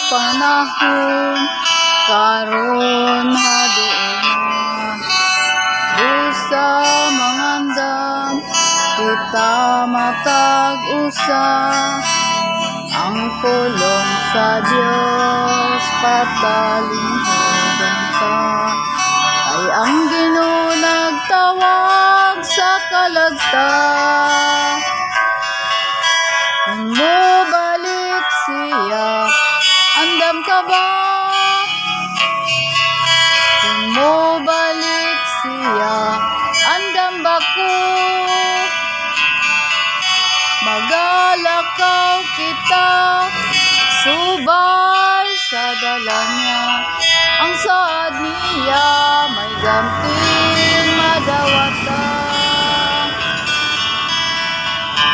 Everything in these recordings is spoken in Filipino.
panahon karon haduon na busa mangandam kita matag-usa ang pulong sa Dios patalinghodan ta ay ang Ginoo nagtawag sa kalagta. Kung mobalik siya, andam ka ba? Kung mobalik siya, andam ba ko? Magalakaw kita, subay sa dala niya. Ang saad niya may ganting madawata.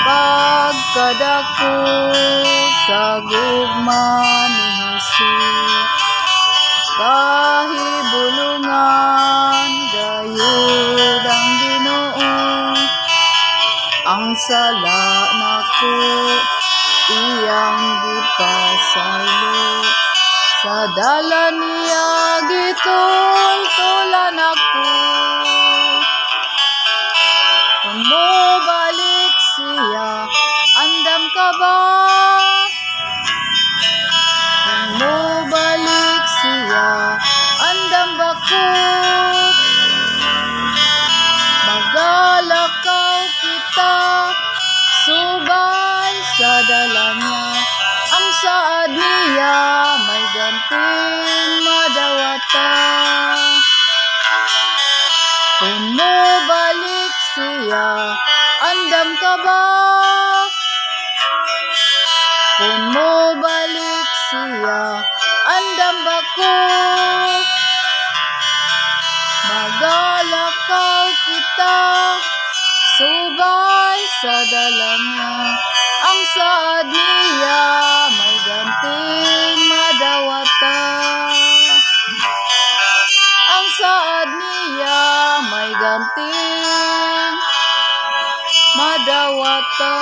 Pagkadako sa gugma ni Jesus, kahibulungan gayud ang Ginoo. Ang sala nako iyang gipasaylo, sa dala niya gitultulan ako. Kung mobalik siya, andam ka ba? Kung mobalik siya, andam ba ko? Magalakaw kita, subay sa dala niya. Ang saad niya may ganting madawata. Kung mobalik siya, andam ka ba? Kung mobalik siya, andam ba ko? Magalakaw kita, subay sa dala niya. Ang saad niya may ganting madawata. Ang saad niya may ganting madawata.